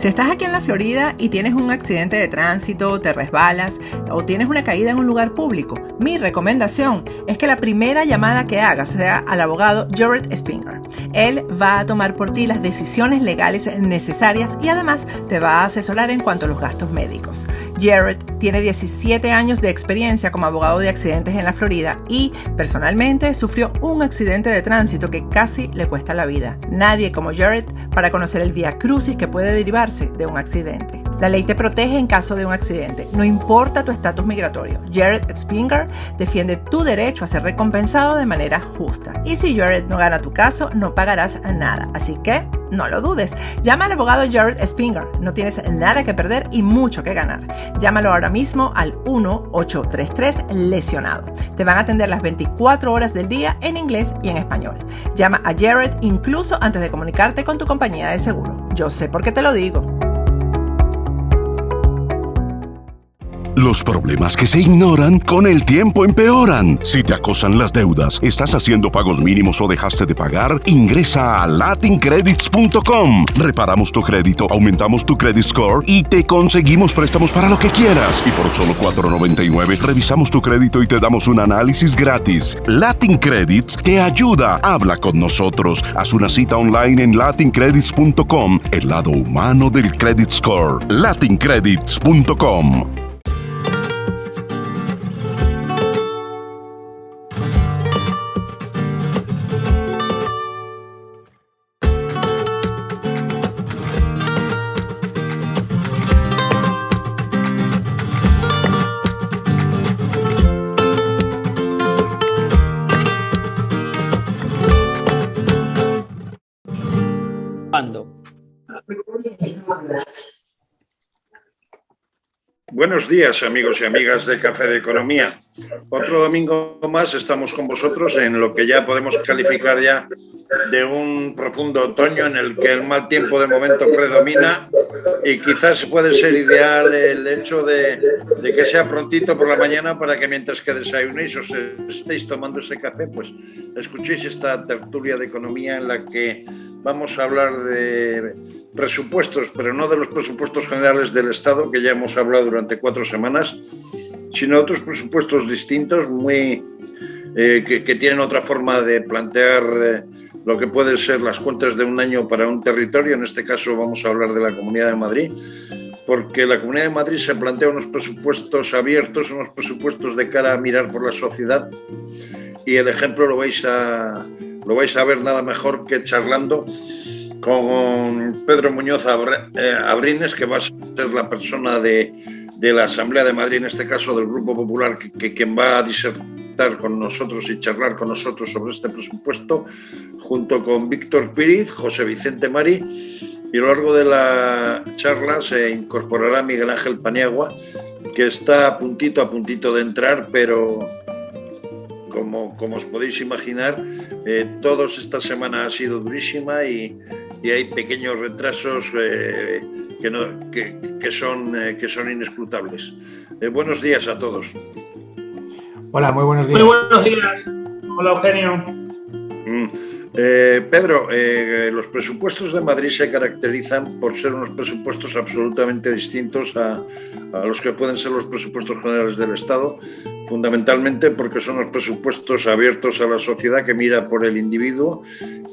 Si estás aquí en la Florida y tienes un accidente de tránsito, te resbalas o tienes una caída en un lugar público, mi recomendación es que la primera llamada que hagas sea al abogado Jared Spinger. Él va a tomar por ti las decisiones legales necesarias y además te va a asesorar en cuanto a los gastos médicos. Jared tiene 17 años de experiencia como abogado de accidentes en la Florida y personalmente sufrió un accidente de tránsito que casi le cuesta la vida. Nadie como Jared para conocer el viacrucis que puede derivarse de un accidente. La ley te protege en caso de un accidente, no importa tu estatus migratorio. Jared Spinger defiende tu derecho a ser recompensado de manera justa. Y si Jared no gana tu caso, no pagarás nada. Así que no lo dudes. Llama al abogado Jared Spinger. No tienes nada que perder y mucho que ganar. Llámalo ahora mismo al 1-833-lesionado. Te van a atender las 24 horas del día en inglés y en español. Llama a Jared incluso antes de comunicarte con tu compañía de seguro. Yo sé por qué te lo digo. Los problemas que se ignoran con el tiempo empeoran. Si te acosan las deudas, estás haciendo pagos mínimos o dejaste de pagar, ingresa a latincredits.com. Reparamos tu crédito, aumentamos tu credit score y te conseguimos préstamos para lo que quieras. Y por solo $4.99 revisamos tu crédito y te damos un análisis gratis. Latin Credits te ayuda. Habla con nosotros. Haz una cita online en latincredits.com. El lado humano del credit score. latincredits.com. Buenos días, amigos y amigas de Café de Economía. Otro domingo más estamos con vosotros en lo que ya podemos calificar ya de un profundo otoño en el que el mal tiempo de momento predomina y quizás puede ser ideal el hecho de que sea prontito por la mañana para que mientras que desayunéis o estéis tomando ese café, pues escuchéis esta tertulia de economía en la que vamos a hablar de presupuestos, pero no de los presupuestos generales del Estado, que ya hemos hablado durante 4 semanas, sino de otros presupuestos distintos, que tienen otra forma de plantear lo que pueden ser las cuentas de un año para un territorio. En este caso vamos a hablar de la Comunidad de Madrid, porque la Comunidad de Madrid se plantea unos presupuestos abiertos, unos presupuestos de cara a mirar por la sociedad, y el ejemplo lo vais a ver nada mejor que charlando con Pedro Muñoz Abrines, que va a ser la persona de la Asamblea de Madrid, en este caso del Grupo Popular, quien va a disertar con nosotros y charlar con nosotros sobre este presupuesto, junto con Víctor Píriz, José Vicente Mari, y a lo largo de la charla se incorporará Miguel Ángel Paniagua, que está a puntito de entrar, pero como os podéis imaginar, toda esta semana ha sido durísima y hay pequeños retrasos que son inescrutables. Buenos días a todos. Hola, muy buenos días. Muy buenos días. Hola, Eugenio. Pedro, los presupuestos de Madrid se caracterizan por ser unos presupuestos absolutamente distintos a los que pueden ser los presupuestos generales del Estado, fundamentalmente porque son los presupuestos abiertos a la sociedad, que mira por el individuo,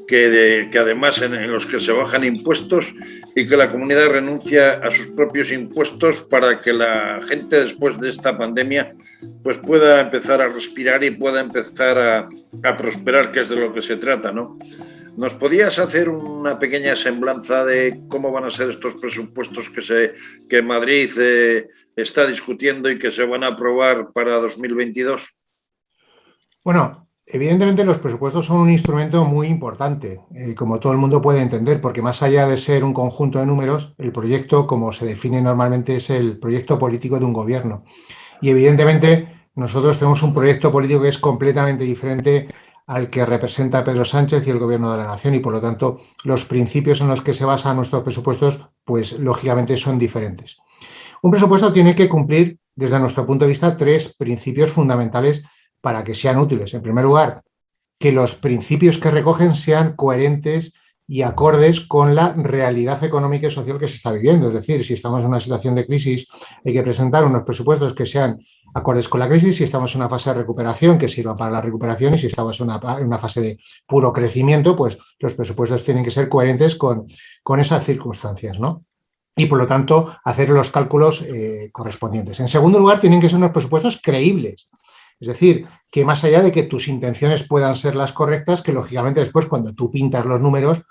que además en los que se bajan impuestos y que la comunidad renuncia a sus propios impuestos para que la gente, después de esta pandemia, pues pueda empezar a respirar y pueda empezar a prosperar, que es de lo que se trata, ¿no? ¿Nos podías hacer una pequeña semblanza de cómo van a ser estos presupuestos que Madrid está discutiendo y que se van a aprobar para 2022? Bueno, evidentemente los presupuestos son un instrumento muy importante, como todo el mundo puede entender, porque más allá de ser un conjunto de números, el proyecto, como se define normalmente, es el proyecto político de un gobierno. Y evidentemente nosotros tenemos un proyecto político que es completamente diferente al que representa Pedro Sánchez y el Gobierno de la Nación, y por lo tanto los principios en los que se basan nuestros presupuestos, pues lógicamente son diferentes. Un presupuesto tiene que cumplir, desde nuestro punto de vista, 3 principios fundamentales para que sean útiles. En primer lugar, que los principios que recogen sean coherentes y acordes con la realidad económica y social que se está viviendo. Es decir, si estamos en una situación de crisis, hay que presentar unos presupuestos que sean acordes con la crisis. Si estamos en una fase de recuperación, que sirva para la recuperación, y si estamos en una fase de puro crecimiento, pues los presupuestos tienen que ser coherentes con esas circunstancias, ¿no? Y, por lo tanto, hacer los cálculos correspondientes. En segundo lugar, tienen que ser unos presupuestos creíbles. Es decir, que más allá de que tus intenciones puedan ser las correctas, que lógicamente después cuando tú pintas los números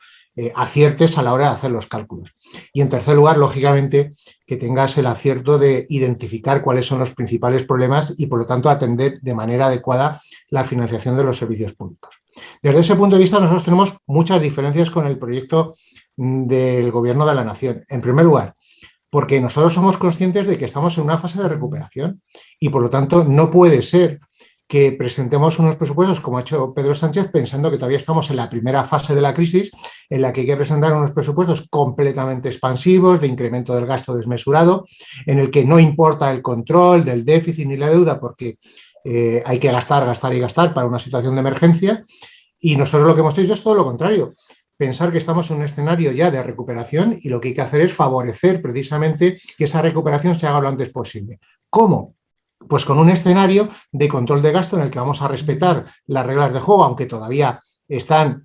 aciertes a la hora de hacer los cálculos. Y en tercer lugar, lógicamente, que tengas el acierto de identificar cuáles son los principales problemas y, por lo tanto, atender de manera adecuada la financiación de los servicios públicos. Desde ese punto de vista, nosotros tenemos muchas diferencias con el proyecto del Gobierno de la Nación. En primer lugar, porque nosotros somos conscientes de que estamos en una fase de recuperación y, por lo tanto, no puede ser que presentemos unos presupuestos, como ha hecho Pedro Sánchez, pensando que todavía estamos en la primera fase de la crisis, en la que hay que presentar unos presupuestos completamente expansivos, de incremento del gasto desmesurado, en el que no importa el control del déficit ni la deuda, porque hay que gastar, gastar y gastar para una situación de emergencia. Y nosotros lo que hemos hecho es todo lo contrario. Pensar que estamos en un escenario ya de recuperación y lo que hay que hacer es favorecer precisamente que esa recuperación se haga lo antes posible. ¿Cómo? Pues con un escenario de control de gasto en el que vamos a respetar las reglas de juego, aunque todavía están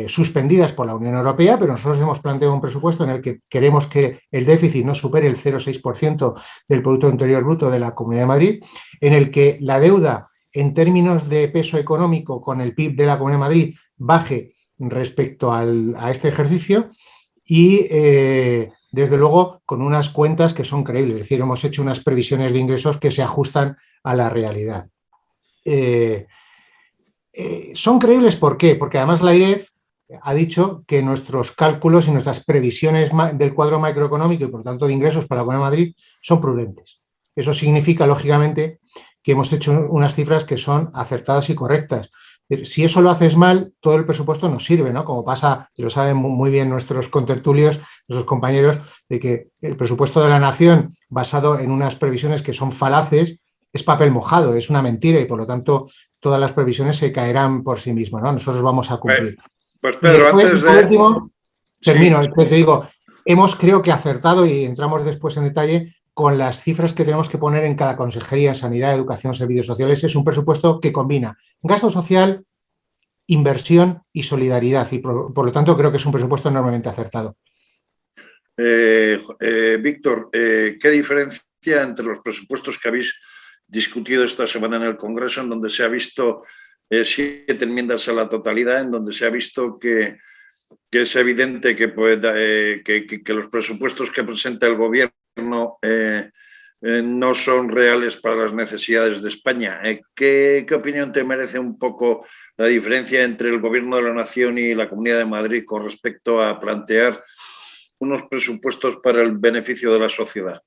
suspendidas por la Unión Europea, pero nosotros hemos planteado un presupuesto en el que queremos que el déficit no supere el 0,6% del Producto Interior Bruto de la Comunidad de Madrid, en el que la deuda en términos de peso económico con el PIB de la Comunidad de Madrid baje respecto a este ejercicio y, desde luego, con unas cuentas que son creíbles. Es decir, hemos hecho unas previsiones de ingresos que se ajustan a la realidad. ¿Son creíbles por qué? Porque además la AIREF ha dicho que nuestros cálculos y nuestras previsiones del cuadro macroeconómico y, por tanto, de ingresos para la Comunidad de Madrid son prudentes. Eso significa, lógicamente, que hemos hecho unas cifras que son acertadas y correctas. Si eso lo haces mal, todo el presupuesto no sirve, ¿no? Como pasa, y lo saben muy bien nuestros contertulios, nuestros compañeros, de que el presupuesto de la nación, basado en unas previsiones que son falaces, es papel mojado, es una mentira y, por lo tanto, todas las previsiones se caerán por sí mismas, ¿no? Nosotros vamos a cumplir. Pues Pedro, después, antes de... por último, termino, Sí. te digo, hemos creo que acertado, y entramos después en detalle, con las cifras que tenemos que poner en cada consejería, en sanidad, educación, servicios sociales. Es un presupuesto que combina gasto social, inversión y solidaridad, y por lo tanto creo que es un presupuesto enormemente acertado. Víctor, ¿qué diferencia entre los presupuestos que habéis discutido esta semana en el Congreso, en donde se ha visto 7 enmiendas a la totalidad, en donde se ha visto que es evidente que los presupuestos que presenta el Gobierno no son reales para las necesidades de España? ¿Qué opinión te merece un poco la diferencia entre el Gobierno de la Nación y la Comunidad de Madrid con respecto a plantear unos presupuestos para el beneficio de la sociedad?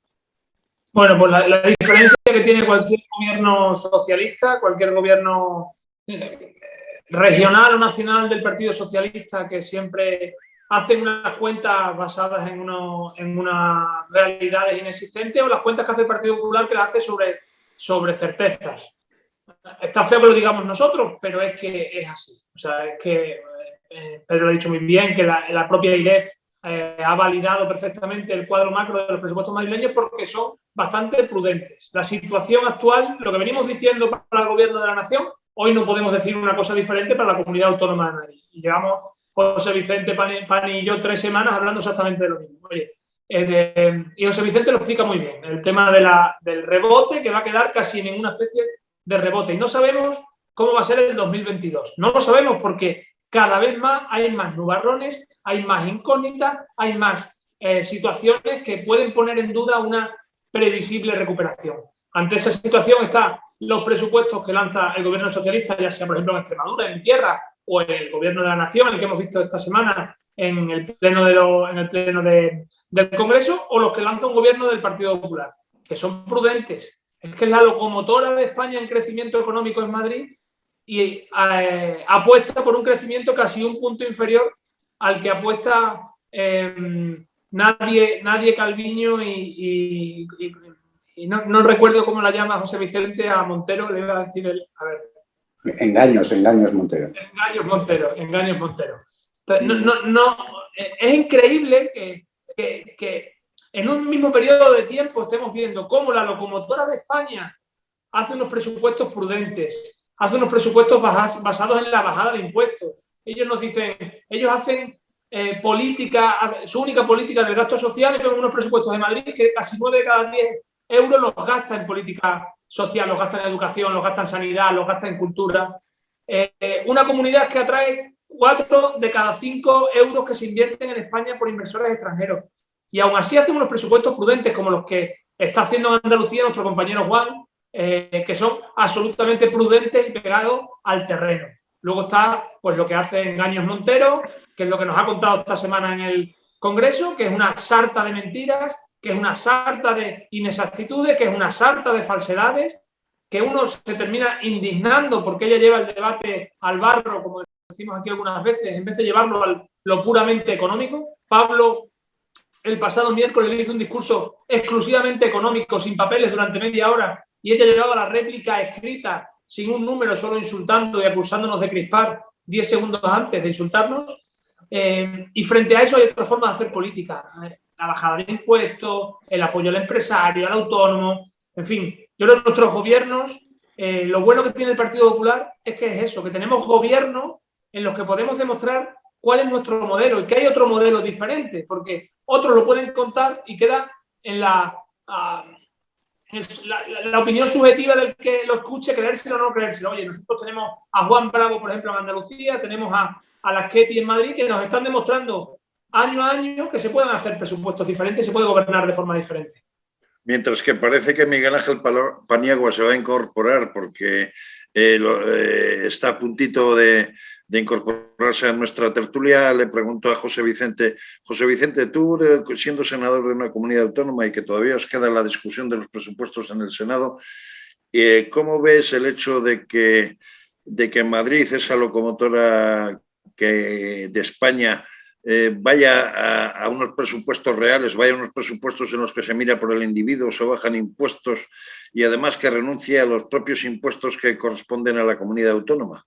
Bueno, pues la diferencia que tiene cualquier gobierno socialista, cualquier gobierno regional o nacional del Partido Socialista, que siempre hacen unas cuentas basadas en unas realidades inexistentes, o las cuentas que hace el Partido Popular, que las hace sobre certezas. Está feo que lo digamos nosotros, pero es que es así. O sea, es que Pedro lo ha dicho muy bien, que la propia AIREF ha validado perfectamente el cuadro macro de los presupuestos madrileños porque son bastante prudentes. La situación actual, lo que venimos diciendo para el Gobierno de la Nación, hoy no podemos decir una cosa diferente para la Comunidad Autónoma de Madrid. Y llevamos José Vicente Pani y yo 3 semanas hablando exactamente de lo mismo. Oye, y José Vicente lo explica muy bien, el tema del rebote, que va a quedar casi en una especie de rebote. Y no sabemos cómo va a ser el 2022. No lo sabemos porque cada vez más hay más nubarrones, hay más incógnitas, hay más situaciones que pueden poner en duda una previsible recuperación. Ante esa situación están los presupuestos que lanza el Gobierno socialista, ya sea, por ejemplo, en Extremadura, en mi tierra, o en el Gobierno de la Nación, el que hemos visto esta semana en el pleno del Congreso, o los que lanza un Gobierno del Partido Popular, que son prudentes. Es que es la locomotora de España en crecimiento económico en Madrid y apuesta por un crecimiento casi un punto inferior al que apuesta nadie Calviño y no recuerdo cómo la llama José Vicente a Montero, le iba a decir él, a ver. Engaños Montero. Engaños Montero. Es increíble que en un mismo periodo de tiempo estemos viendo cómo la locomotora de España hace unos presupuestos prudentes, hace unos presupuestos basados en la bajada de impuestos. Ellos nos dicen, ellos hacen su única política del gasto social es unos presupuestos de Madrid que casi 9 de cada 10 euros los gasta en política social, los gasta en educación, los gasta en sanidad, los gasta en cultura. Una comunidad que atrae 4 de cada 5 euros que se invierten en España por inversores extranjeros. Y aún así hacen unos presupuestos prudentes como los que está haciendo en Andalucía nuestro compañero Juan, que son absolutamente prudentes y pegados al terreno. Luego está pues lo que hace Engaños Montero, que es lo que nos ha contado esta semana en el Congreso, que es una sarta de mentiras, que es una sarta de inexactitudes, que es una sarta de falsedades, que uno se termina indignando porque ella lleva el debate al barro, como decimos aquí algunas veces, en vez de llevarlo a lo puramente económico. Pablo, el pasado miércoles, le hizo un discurso exclusivamente económico, sin papeles, durante media hora, y ella llevaba la réplica escrita, sin un número, solo insultando y acusándonos de crispar 10 segundos antes de insultarnos. Y frente a eso hay otra forma de hacer política. La bajada de impuestos, el apoyo al empresario, al autónomo, en fin. Yo creo que nuestros gobiernos, lo bueno que tiene el Partido Popular es que es eso, que tenemos gobiernos en los que podemos demostrar cuál es nuestro modelo y que hay otro modelo diferente, porque otros lo pueden contar y queda en la opinión subjetiva del que lo escuche, creérselo o no creérselo. Oye, nosotros tenemos a Juan Bravo, por ejemplo, en Andalucía, tenemos a las Ketty en Madrid, que nos están demostrando año a año que se pueden hacer presupuestos diferentes y se puede gobernar de forma diferente. Mientras que parece que Miguel Ángel Paniagua se va a incorporar porque está a puntito de incorporarse a nuestra tertulia, le pregunto a José Vicente. José Vicente, tú siendo senador de una comunidad autónoma y que todavía os queda la discusión de los presupuestos en el Senado, ¿cómo ves el hecho de que Madrid, esa locomotora de España, vaya a unos presupuestos reales, vaya a unos presupuestos en los que se mira por el individuo, se bajan impuestos y además que renuncie a los propios impuestos que corresponden a la comunidad autónoma?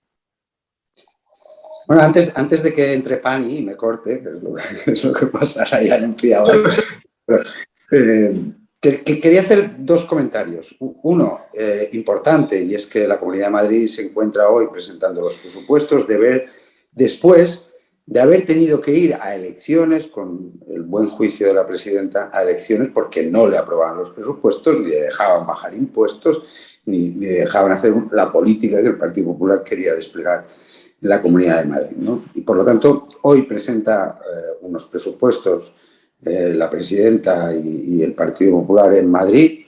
Bueno, antes de que entre Pani y me corte, que es lo que pasará ya anunciado, quería hacer 2 comentarios. Uno importante, y es que la Comunidad de Madrid se encuentra hoy presentando los presupuestos después de haber tenido que ir a elecciones, con el buen juicio de la presidenta, a elecciones porque no le aprobaban los presupuestos, ni le dejaban bajar impuestos, ni dejaban hacer la política que el Partido Popular quería desplegar en la Comunidad de Madrid, ¿no? Y por lo tanto, hoy presenta unos presupuestos la presidenta y el Partido Popular en Madrid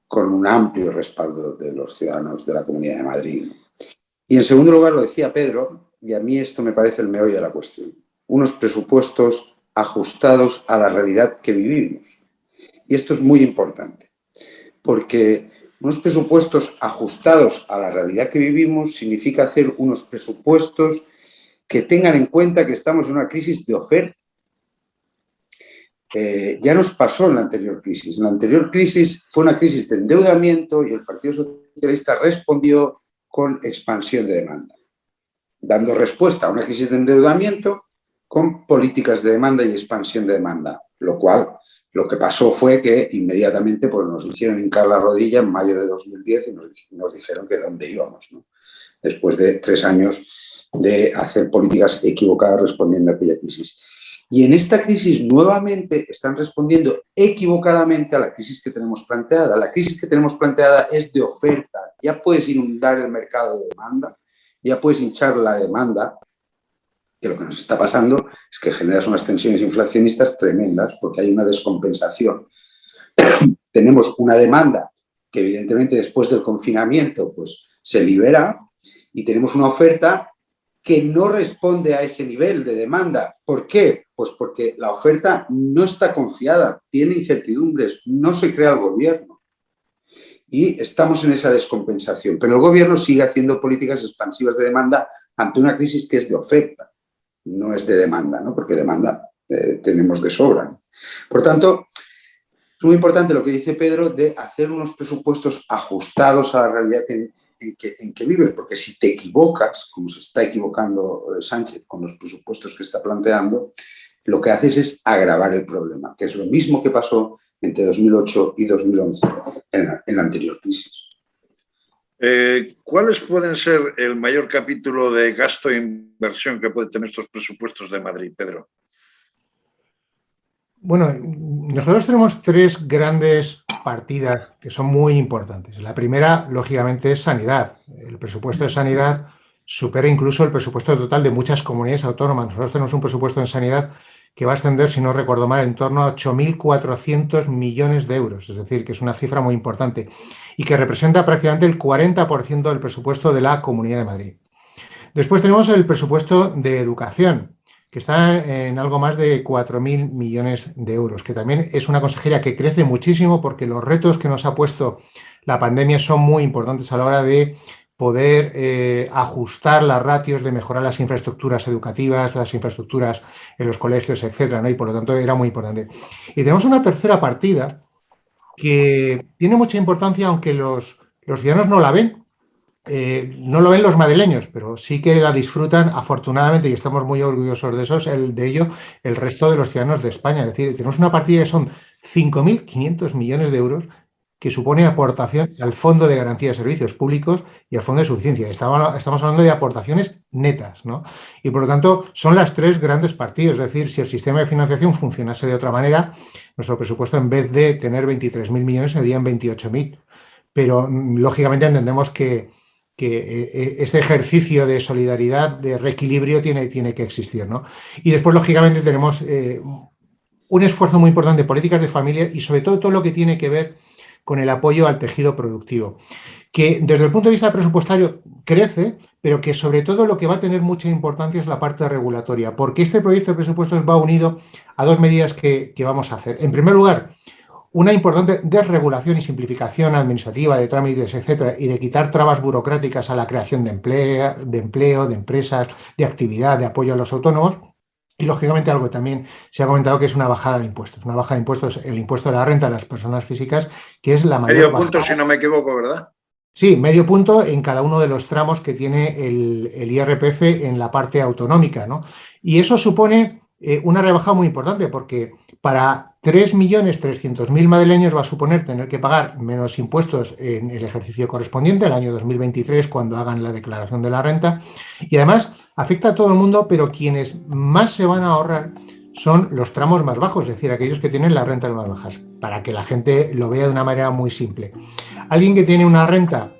con un amplio respaldo de los ciudadanos de la Comunidad de Madrid, ¿no? Y en segundo lugar, lo decía Pedro, y a mí esto me parece el meollo de la cuestión, unos presupuestos ajustados a la realidad que vivimos. Y esto es muy importante, porque unos presupuestos ajustados a la realidad que vivimos significa hacer unos presupuestos que tengan en cuenta que estamos en una crisis de oferta. Ya nos pasó en la anterior crisis. En la anterior crisis fue una crisis de endeudamiento y el Partido Socialista respondió con expansión de demanda, dando respuesta a una crisis de endeudamiento con políticas de demanda y expansión de demanda, lo cual lo que pasó fue que inmediatamente pues, nos hicieron hincar la rodilla en mayo de 2010 y nos dijeron que dónde íbamos, ¿no? Después de 3 años de hacer políticas equivocadas respondiendo a aquella crisis. Y en esta crisis nuevamente están respondiendo equivocadamente a la crisis que tenemos planteada. La crisis que tenemos planteada es de oferta. Ya puedes inundar el mercado de demanda, ya puedes hinchar la demanda, que lo que nos está pasando es que generas unas tensiones inflacionistas tremendas porque hay una descompensación. Tenemos una demanda que evidentemente después del confinamiento pues, se libera y tenemos una oferta que no responde a ese nivel de demanda. ¿Por qué? Pues porque la oferta no está confiada, tiene incertidumbres, no se crea el gobierno. Y estamos en esa descompensación. Pero el gobierno sigue haciendo políticas expansivas de demanda ante una crisis que es de oferta, no es de demanda, ¿no? Porque demanda tenemos de sobra. Por tanto, es muy importante lo que dice Pedro de hacer unos presupuestos ajustados a la realidad en qué vive, porque si te equivocas, como se está equivocando Sánchez con los presupuestos que está planteando, lo que haces es agravar el problema, que es lo mismo que pasó entre 2008 y 2011 en la anterior crisis. ¿Cuáles pueden ser el mayor capítulo de gasto e inversión que pueden tener estos presupuestos de Madrid, Pedro? Bueno, nosotros tenemos tres grandes partidas que son muy importantes. La primera, lógicamente, es sanidad. El presupuesto de sanidad supera incluso el presupuesto total de muchas comunidades autónomas. Nosotros tenemos un presupuesto en sanidad que va a ascender, si no recuerdo mal, en torno a 8.400 millones de euros, es decir, que es una cifra muy importante y que representa prácticamente el 40% del presupuesto de la Comunidad de Madrid. Después tenemos el presupuesto de educación, que está en algo más de 4.000 millones de euros, que también es una consejería que crece muchísimo porque los retos que nos ha puesto la pandemia son muy importantes a la hora de poder ajustar las ratios, de mejorar las infraestructuras educativas, las infraestructuras en los colegios, etcétera, ¿no? Y por lo tanto era muy importante. Y tenemos una tercera partida que tiene mucha importancia, aunque los ciudadanos no la ven. No lo ven los madrileños, pero sí que la disfrutan afortunadamente y estamos muy orgullosos de ello el resto de los ciudadanos de España. Es decir, tenemos una partida que son 5.500 millones de euros que supone aportación al Fondo de Garantía de Servicios Públicos y al Fondo de Suficiencia. Estamos hablando de aportaciones netas, ¿no? Y por lo tanto son las tres grandes partidas. Es decir, si el sistema de financiación funcionase de otra manera, nuestro presupuesto en vez de tener 23.000 millones serían 28.000. Pero lógicamente entendemos que ese ejercicio de solidaridad, de reequilibrio tiene que existir, ¿no? Y después, lógicamente, tenemos un esfuerzo muy importante de políticas de familia y sobre todo lo que tiene que ver con el apoyo al tejido productivo, que desde el punto de vista presupuestario crece, pero que sobre todo lo que va a tener mucha importancia es la parte regulatoria, porque este proyecto de presupuestos va unido a dos medidas que vamos a hacer. En primer lugar, una importante desregulación y simplificación administrativa de trámites, etcétera, y de quitar trabas burocráticas a la creación de empleo, de empresas, de actividad, de apoyo a los autónomos. Y, lógicamente, algo que también se ha comentado que es una bajada de impuestos. Una bajada de impuestos, el impuesto de la renta de las personas físicas, que es la mayor bajada. Medio punto, si no me equivoco, ¿verdad? Sí, medio punto en cada uno de los tramos que tiene el IRPF en la parte autonómica, ¿no? Y eso supone una rebaja muy importante porque para 3.300.000 madrileños va a suponer tener que pagar menos impuestos en el ejercicio correspondiente, el año 2023, cuando hagan la declaración de la renta. Y además afecta a todo el mundo, pero quienes más se van a ahorrar son los tramos más bajos, es decir, aquellos que tienen las rentas más bajas, para que la gente lo vea de una manera muy simple. Alguien que tiene una renta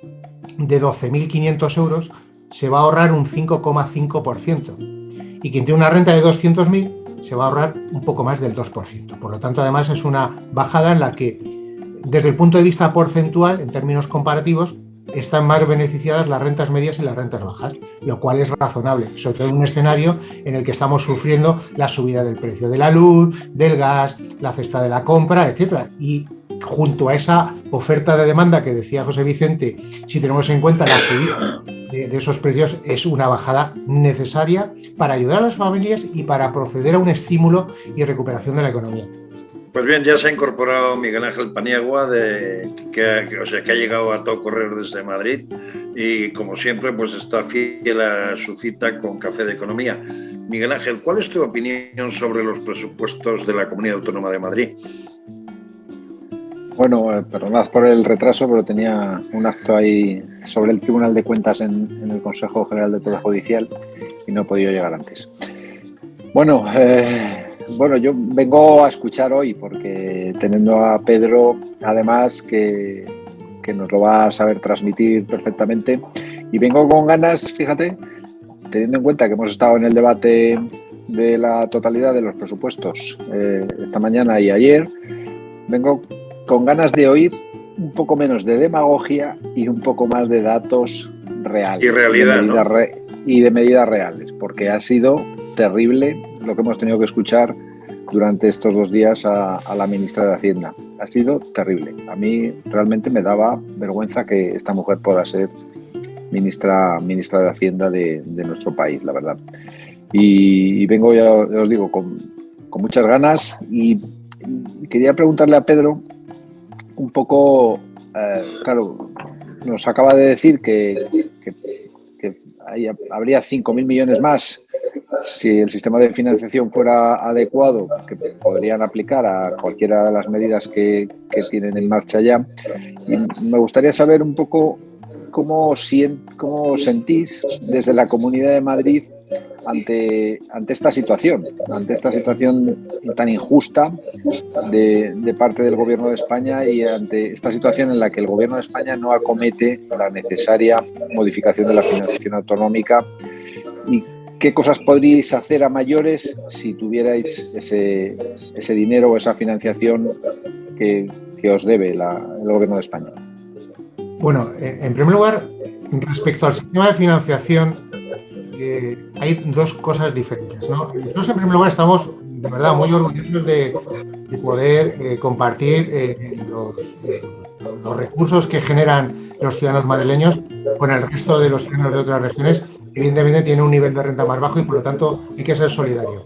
de 12.500 euros se va a ahorrar un 5,5%. Y quien tiene una renta de 200.000 se va a ahorrar un poco más del 2%. Por lo tanto, además, es una bajada en la que, desde el punto de vista porcentual, en términos comparativos, están más beneficiadas las rentas medias y las rentas bajas, lo cual es razonable, sobre todo en un escenario en el que estamos sufriendo la subida del precio de la luz, del gas, la cesta de la compra, etcétera. Y junto a esa oferta de demanda que decía José Vicente, si tenemos en cuenta la subida de esos precios, es una bajada necesaria para ayudar a las familias y para proceder a un estímulo y recuperación de la economía. Pues bien, ya se ha incorporado Miguel Ángel Paniagua, que ha llegado a todo correr desde Madrid y, como siempre, pues está fiel a su cita con Café de Economía. Miguel Ángel, ¿cuál es tu opinión sobre los presupuestos de la Comunidad Autónoma de Madrid? Bueno, perdonad por el retraso, pero tenía un acto ahí sobre el Tribunal de Cuentas en el Consejo General del Poder Judicial y no he podido llegar antes. Bueno, yo vengo a escuchar hoy porque teniendo a Pedro, además, que nos lo va a saber transmitir perfectamente, y vengo con ganas, fíjate, teniendo en cuenta que hemos estado en el debate de la totalidad de los presupuestos esta mañana y ayer, vengo con ganas de oír un poco menos de demagogia y un poco más de datos reales. Y realidad, ¿no? Y de medidas reales, porque ha sido terrible lo que hemos tenido que escuchar durante estos 2 días a la ministra de Hacienda. Ha sido terrible. A mí realmente me daba vergüenza que esta mujer pueda ser ministra de Hacienda de nuestro país, la verdad. Y vengo, ya os digo, con muchas ganas y quería preguntarle a Pedro un poco, claro, nos acaba de decir que habría 5.000 millones más si el sistema de financiación fuera adecuado, que podrían aplicar a cualquiera de las medidas que tienen en marcha ya. Y me gustaría saber un poco cómo sentís desde la Comunidad de Madrid ante esta situación tan injusta de parte del Gobierno de España y ante esta situación en la que el Gobierno de España no acomete la necesaria modificación de la financiación autonómica. ¿Y qué cosas podríais hacer a mayores si tuvierais ese dinero o esa financiación que os debe el Gobierno de España? Bueno, en primer lugar, respecto al sistema de financiación, hay dos cosas diferentes, ¿no? Nosotros, en primer lugar, estamos de verdad muy orgullosos de poder compartir los recursos que generan los ciudadanos madrileños con el resto de los ciudadanos de otras regiones. Evidentemente tiene un nivel de renta más bajo y, por lo tanto, hay que ser solidario.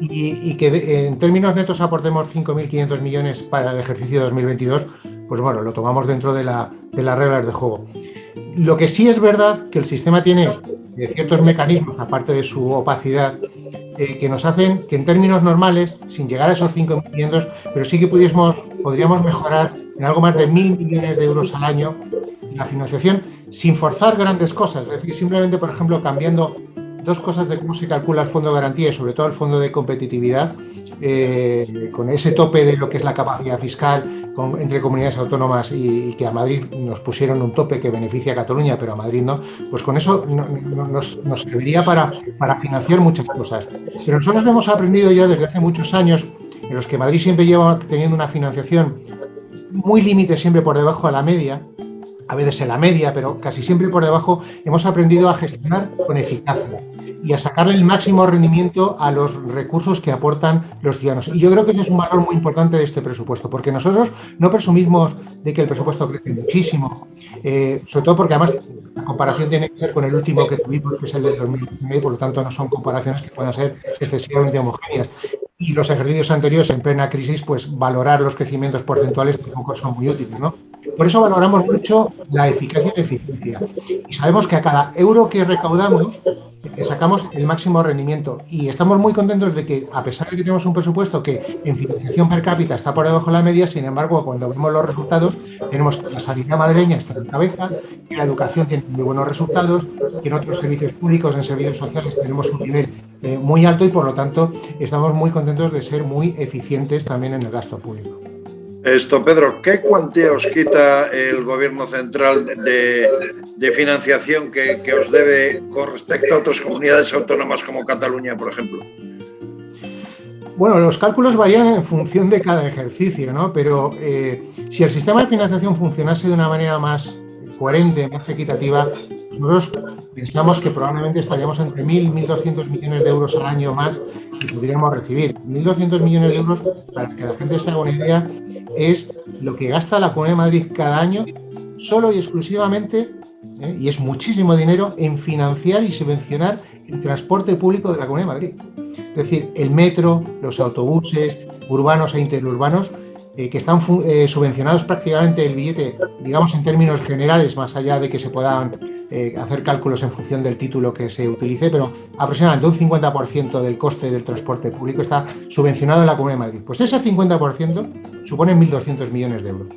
Y que en términos netos aportemos 5.500 millones para el ejercicio 2022, pues bueno, lo tomamos dentro de las reglas de juego. Lo que sí es verdad que el sistema tiene ciertos mecanismos, aparte de su opacidad, que nos hacen que en términos normales, sin llegar a esos 5.500, pero sí que podríamos mejorar en algo más de 1.000 millones de euros al año la financiación, sin forzar grandes cosas. Es decir, simplemente, por ejemplo, cambiando dos cosas de cómo se calcula el fondo de garantía y sobre todo el fondo de competitividad, con ese tope de lo que es la capacidad fiscal entre comunidades autónomas y que a Madrid nos pusieron un tope que beneficia a Cataluña, pero a Madrid no, pues con eso nos serviría para financiar muchas cosas. Pero nosotros hemos aprendido ya desde hace muchos años, en los que Madrid siempre lleva teniendo una financiación muy límite, siempre por debajo de la media, a veces en la media, pero casi siempre por debajo, hemos aprendido a gestionar con eficacia y a sacarle el máximo rendimiento a los recursos que aportan los ciudadanos. Y yo creo que eso es un valor muy importante de este presupuesto, porque nosotros no presumimos de que el presupuesto crece muchísimo, sobre todo porque además la comparación tiene que ver con el último que tuvimos, que es el del 2019, y por lo tanto no son comparaciones que puedan ser excesivamente homogéneas. Y los ejercicios anteriores, en plena crisis, pues valorar los crecimientos porcentuales tampoco son muy útiles, ¿no? Por eso valoramos mucho la eficacia y la eficiencia. Y sabemos que a cada euro que recaudamos le sacamos el máximo rendimiento. Y estamos muy contentos de que, a pesar de que tenemos un presupuesto que en financiación per cápita está por debajo de la media, sin embargo, cuando vemos los resultados, tenemos que la sanidad madrileña está en cabeza, que la educación tiene muy buenos resultados, que en otros servicios públicos, en servicios sociales, tenemos un nivel muy alto y, por lo tanto, estamos muy contentos de ser muy eficientes también en el gasto público. Pedro, ¿qué cuantía os quita el Gobierno central de financiación que os debe con respecto a otras comunidades autónomas como Cataluña, por ejemplo? Bueno, los cálculos varían en función de cada ejercicio, ¿no? Pero si el sistema de financiación funcionase de una manera más coherente, más equitativa, nosotros pensamos que probablemente estaríamos entre 1.000 y 1.200 millones de euros al año más que podríamos recibir. 1.200 millones de euros, para que la gente se haga una idea, es lo que gasta la Comunidad de Madrid cada año solo y exclusivamente, y es muchísimo dinero, en financiar y subvencionar el transporte público de la Comunidad de Madrid. Es decir, el metro, los autobuses urbanos e interurbanos, que están subvencionados prácticamente el billete, digamos en términos generales, más allá de que se puedan hacer cálculos en función del título que se utilice, pero aproximadamente un 50% del coste del transporte público está subvencionado en la Comunidad de Madrid. Pues ese 50% supone 1.200 millones de euros.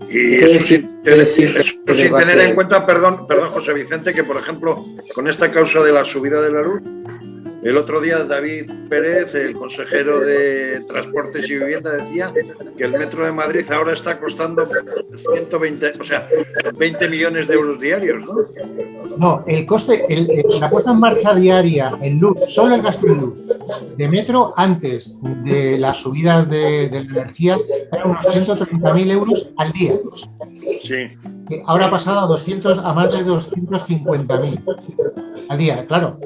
Y eso sin tener en cuenta, perdón, José Vicente, que por ejemplo, con esta causa de la subida de la luz, el otro día David Pérez, el consejero de Transportes y Vivienda, decía que el metro de Madrid ahora está costando 20 millones de euros diarios, ¿no? No, el coste, la puesta en marcha diaria en luz, solo el gasto de luz de metro antes de las subidas de la energía era unos 130.000 euros al día. Sí. Ahora ha pasado a más de 250.000 al día. Claro,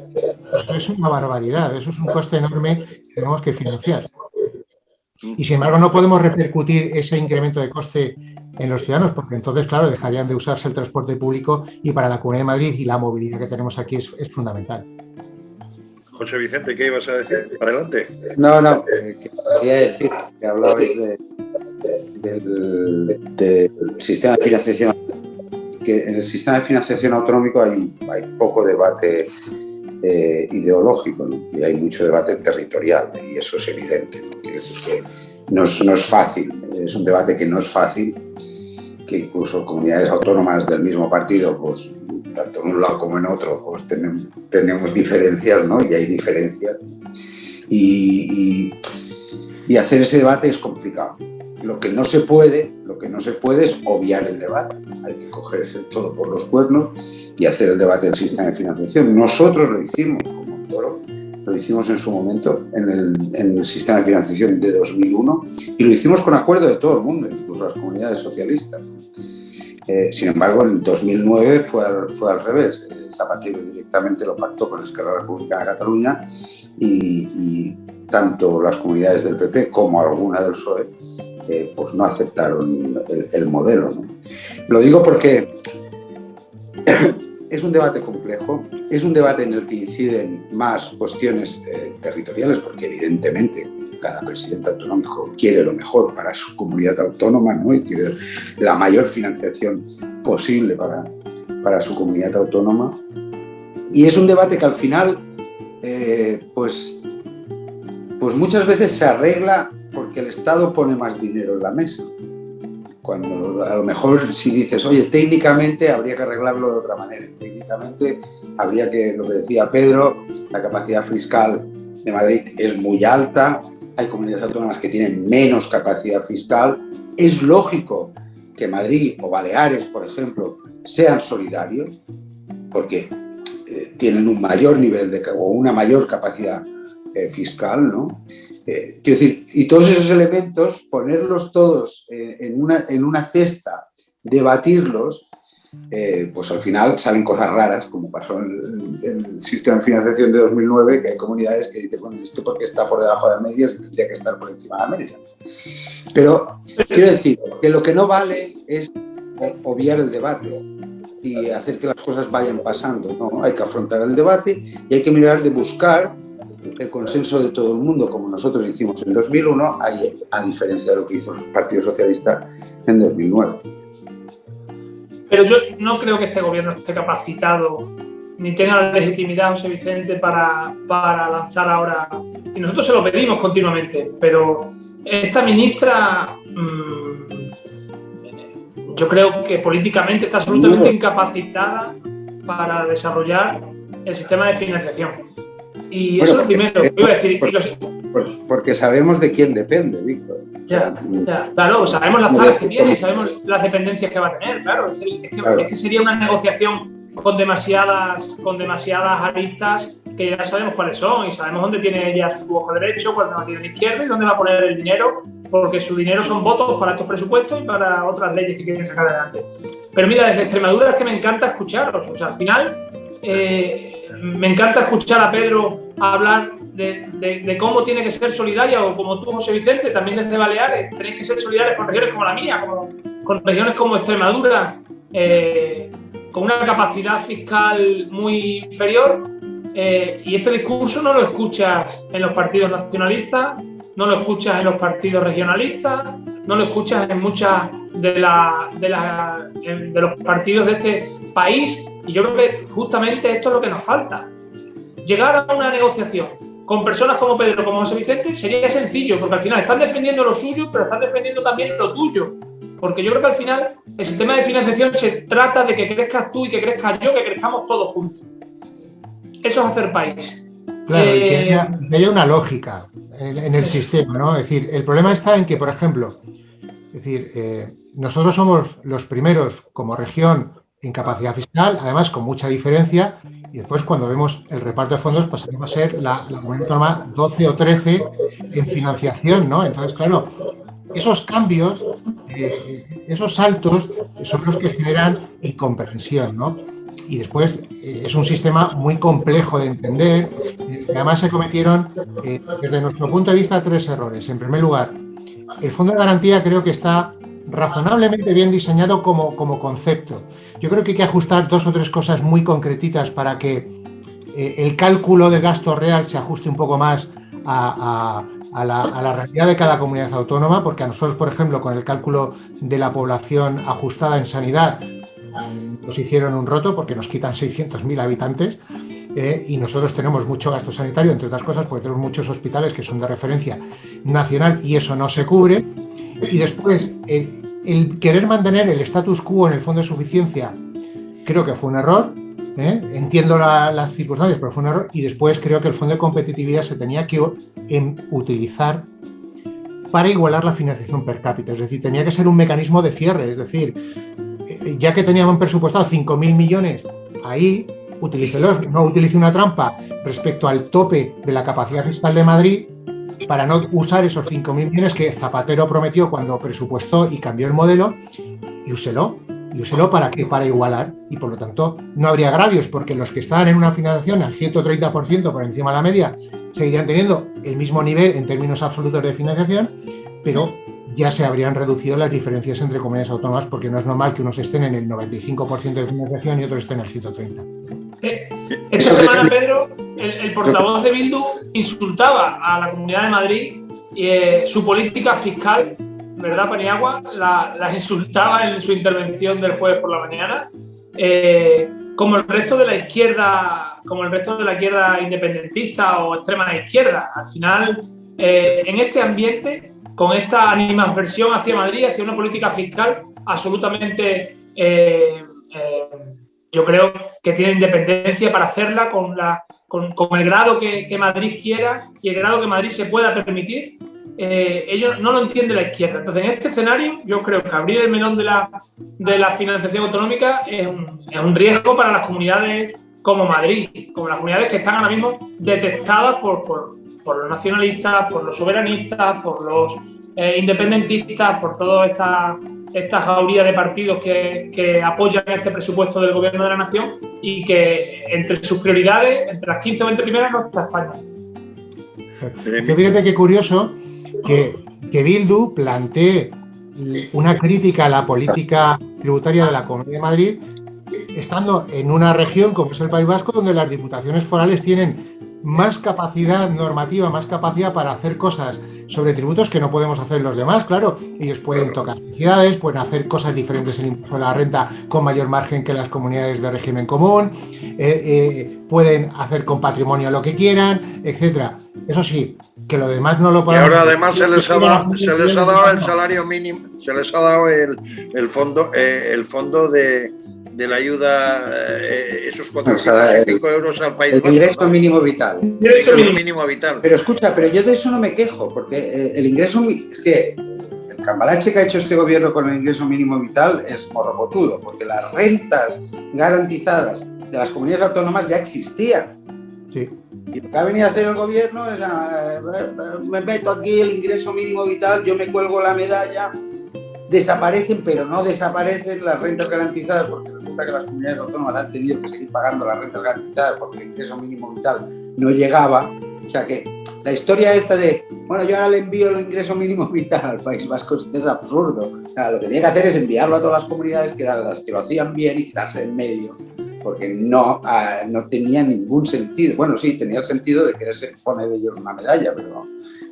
eso es una barbaridad, eso es un coste enorme que tenemos que financiar. Y sin embargo no podemos repercutir ese incremento de coste en los ciudadanos, porque entonces, claro, dejarían de usarse el transporte público y para la Comunidad de Madrid y la movilidad que tenemos aquí es fundamental. José Vicente, ¿qué ibas a decir? Adelante. No, quería decir que hablabais del sistema de financiación, que en el sistema de financiación autonómico hay poco debate ideológico, ¿no? Y hay mucho debate territorial, y eso es evidente, ¿no? Quiere decir que no es fácil, es un debate que no es fácil, que incluso comunidades autónomas del mismo partido, pues tanto en un lado como en otro, pues tenemos diferencias, ¿no? Y hay diferencias. Y hacer ese debate es complicado. Lo que no se puede es obviar el debate. Hay que coger todo por los cuernos y hacer el debate del sistema de financiación. Nosotros lo hicimos como Montoro, lo hicimos en su momento en el sistema de financiación de 2001 y lo hicimos con acuerdo de todo el mundo, incluso las comunidades socialistas. Sin embargo, en 2009 fue al revés. Zapatero directamente lo pactó con Esquerra Republicana de Cataluña y tanto las comunidades del PP como alguna del PSOE pues no aceptaron el modelo, ¿no? Lo digo porque es un debate complejo, es un debate en el que inciden más cuestiones territoriales, porque evidentemente cada presidente autonómico quiere lo mejor para su comunidad autónoma, ¿no? Y quiere la mayor financiación posible para su comunidad autónoma. Y es un debate que al final pues muchas veces se arregla porque el Estado pone más dinero en la mesa. Cuando a lo mejor si dices, oye, técnicamente habría que arreglarlo de otra manera. Técnicamente habría que, lo que decía Pedro, la capacidad fiscal de Madrid es muy alta, hay comunidades autónomas que tienen menos capacidad fiscal. Es lógico que Madrid o Baleares, por ejemplo, sean solidarios porque tienen un mayor nivel o una mayor capacidad fiscal, ¿no? Quiero decir, y todos esos elementos, ponerlos todos en una cesta, debatirlos, pues al final salen cosas raras, como pasó en el sistema de financiación de 2009, que hay comunidades que dicen, bueno, esto porque está por debajo de la media, tendría que estar por encima de la media. Pero quiero decir que lo que no vale es obviar el debate y hacer que las cosas vayan pasando, ¿no? Hay que afrontar el debate y hay que mirar de buscar el consenso de todo el mundo, como nosotros hicimos en 2001, a diferencia de lo que hizo el Partido Socialista en 2009. Pero yo no creo que este gobierno esté capacitado ni tenga la legitimidad, José Vicente, para lanzar ahora, y nosotros se lo pedimos continuamente, pero esta ministra yo creo que políticamente está absolutamente incapacitada para desarrollar el sistema de financiación. Y bueno, eso es lo primero que iba a decir. Porque sabemos de quién depende, Víctor. Ya, claro, sabemos las taras que tiene, sabemos las dependencias que va a tener, claro. Es que sería una negociación con demasiadas aristas que ya sabemos cuáles son y sabemos dónde tiene ella su ojo derecho, cuándo la tiene izquierda y dónde va a poner el dinero, porque su dinero son votos para estos presupuestos y para otras leyes que quieren sacar adelante. Pero mira, desde Extremadura es que me encanta escucharos. O sea, al final me encanta escuchar a Pedro hablar de cómo tiene que ser solidaria, o como tú, José Vicente, también desde Baleares, tenéis que ser solidarios con regiones como la mía, con regiones como Extremadura, con una capacidad fiscal muy inferior, y este discurso no lo escuchas en los partidos nacionalistas, no lo escuchas en los partidos regionalistas, no lo escuchas en muchas de los partidos de este país, y yo creo que justamente esto es lo que nos falta. Llegar a una negociación con personas como Pedro, como José Vicente, sería sencillo, porque al final están defendiendo lo suyo, pero están defendiendo también lo tuyo. Porque yo creo que al final el sistema de financiación se trata de que crezcas tú y que crezcas yo, que crezcamos todos juntos. Eso es hacer país. Claro, y que haya una lógica en el sistema, ¿no? Es decir, el problema está en que, por ejemplo, nosotros somos los primeros como región en capacidad fiscal, además con mucha diferencia, y después cuando vemos el reparto de fondos pasaremos a ser la comunidad autónoma 12 o 13 en financiación, ¿no? Entonces, claro, esos cambios, esos saltos son los que generan incomprensión, ¿no? Y después es un sistema muy complejo de entender. Además se cometieron, desde nuestro punto de vista, 3 errores. En primer lugar, el Fondo de Garantía creo que está razonablemente bien diseñado como concepto. Yo creo que hay que ajustar 2 o 3 cosas muy concretitas para que el cálculo del gasto real se ajuste un poco más a a la realidad de cada comunidad autónoma, porque a nosotros, por ejemplo, con el cálculo de la población ajustada en sanidad, nos hicieron un roto porque nos quitan 600.000 habitantes y nosotros tenemos mucho gasto sanitario, entre otras cosas, porque tenemos muchos hospitales que son de referencia nacional y eso no se cubre. Y después, el querer mantener el status quo en el fondo de suficiencia, creo que fue un error. Entiendo las circunstancias, pero fue un error. Y después creo que el fondo de competitividad se tenía que utilizar para igualar la financiación per cápita. Es decir, tenía que ser un mecanismo de cierre. Es decir, ya que teníamos presupuestado 5.000 millones ahí, utilícelos. No utilice una trampa respecto al tope de la capacidad fiscal de Madrid para no usar esos 5.000 millones que Zapatero prometió cuando presupuestó y cambió el modelo, y úselo. Y úselo para igualar, y por lo tanto no habría agravios, porque los que estaban en una financiación al 130% por encima de la media seguirían teniendo el mismo nivel en términos absolutos de financiación, pero ya se habrían reducido las diferencias entre comunidades autónomas, porque no es normal que unos estén en el 95% de financiación y otros estén en el 130%. Esta semana, Pedro, el portavoz de Bildu insultaba a la Comunidad de Madrid y su política fiscal, ¿verdad, Paniagua? Las insultaba en su intervención del jueves por la mañana, como el resto de la izquierda, independentista o extrema izquierda. Al final, en este ambiente, con esta animadversión hacia Madrid, hacia una política fiscal absolutamente, yo creo que tiene independencia para hacerla con el grado que Madrid quiera y el grado que Madrid se pueda permitir. Ellos no lo entiende la izquierda. Entonces, en este escenario, yo creo que abrir el melón de la financiación autonómica es un riesgo para las comunidades como Madrid, como las comunidades que están ahora mismo detestadas por los nacionalistas, por los soberanistas, por los independentistas, por toda esta jauría de partidos que apoyan este presupuesto del Gobierno de la Nación, y que entre sus prioridades, entre las 15 o 20 primeras, no está España. Fíjate qué curioso que Bildu plantee una crítica a la política tributaria de la Comunidad de Madrid, estando en una región como es el País Vasco, donde las diputaciones forales tienen más capacidad normativa, más capacidad para hacer cosas sobre tributos que no podemos hacer los demás. Claro, ellos pueden tocar sociedades, pueden hacer cosas diferentes en impuesto a la renta con mayor margen que las comunidades de régimen común, pueden hacer con patrimonio lo que quieran, etcétera. Eso sí, que lo demás no lo podemos. Y ahora además se les ha dado el salario mínimo, se les ha dado el fondo de la ayuda, esos 405 euros al País Vasco. El ingreso mínimo vital. Mínimo vital. Pero escucha, pero yo de eso no me quejo, porque el ingreso, es que el cambalache que ha hecho este gobierno con el ingreso mínimo vital es morrocotudo, porque las rentas garantizadas de las comunidades autónomas ya existían. Sí. Y lo que ha venido a hacer el gobierno es me meto aquí el ingreso mínimo vital, yo me cuelgo la medalla. Desaparecen, pero no desaparecen las rentas garantizadas, porque resulta que las comunidades autónomas han tenido que seguir pagando las rentas garantizadas porque el ingreso mínimo vital no llegaba. O sea que la historia esta de, bueno, yo ahora le envío el ingreso mínimo vital al País Vasco es absurdo. O sea, lo que tiene que hacer es enviarlo a todas las comunidades que eran las que lo hacían bien y quitarse en medio, porque no tenía ningún sentido. Bueno, sí, tenía el sentido de quererse poner ellos una medalla,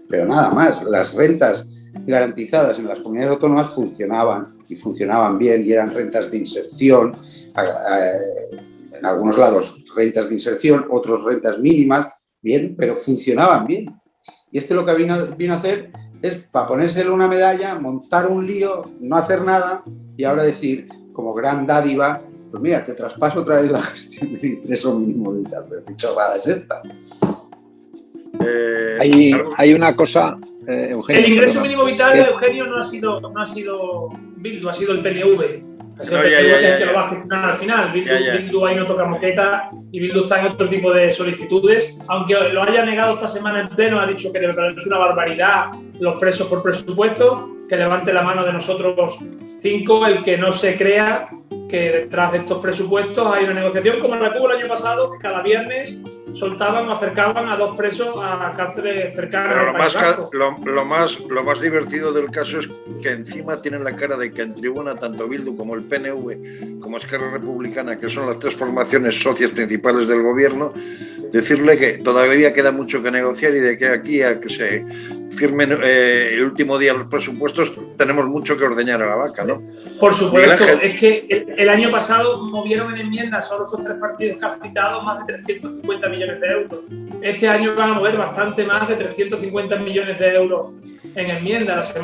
pero nada más. Las rentas garantizadas en las comunidades autónomas funcionaban bien, y eran rentas de inserción, en algunos lados rentas de inserción, otros rentas mínimas, bien, pero funcionaban bien. Y lo que vino a hacer es, para ponérsele una medalla, montar un lío, no hacer nada, y ahora decir, como gran dádiva, pues mira, te traspaso otra vez la gestión del ingreso mínimo vital. Pero qué chorrada es esta. Hay una cosa, Eugenio. El ingreso mínimo vital de Eugenio no ha sido Bildu, ha sido el PNV. Es el PNV que lo va a gestionar al final. Bildu ahí no toca moqueta, y Bildu está en otro tipo de solicitudes. Aunque lo haya negado esta semana en pleno, ha dicho que es una barbaridad los presos por presupuesto, que levante la mano de nosotros 5 el que no se crea que detrás de estos presupuestos hay una negociación como la que hubo el año pasado, que cada viernes soltaban o acercaban a 2 presos a cárceles cercanas. Pero lo más divertido del caso es que encima tienen la cara de que en tribuna tanto Bildu como el PNV como Esquerra Republicana, que son las 3 formaciones socias principales del gobierno, decirle que todavía queda mucho que negociar y de que aquí a que se firmen el último día los presupuestos, tenemos mucho que ordeñar a la vaca, ¿no? Por supuesto, es que el año pasado movieron en enmiendas solo esos 3 partidos que has citado más de 350 millones de euros. Este año van a mover bastante más de 350 millones de euros en enmiendas.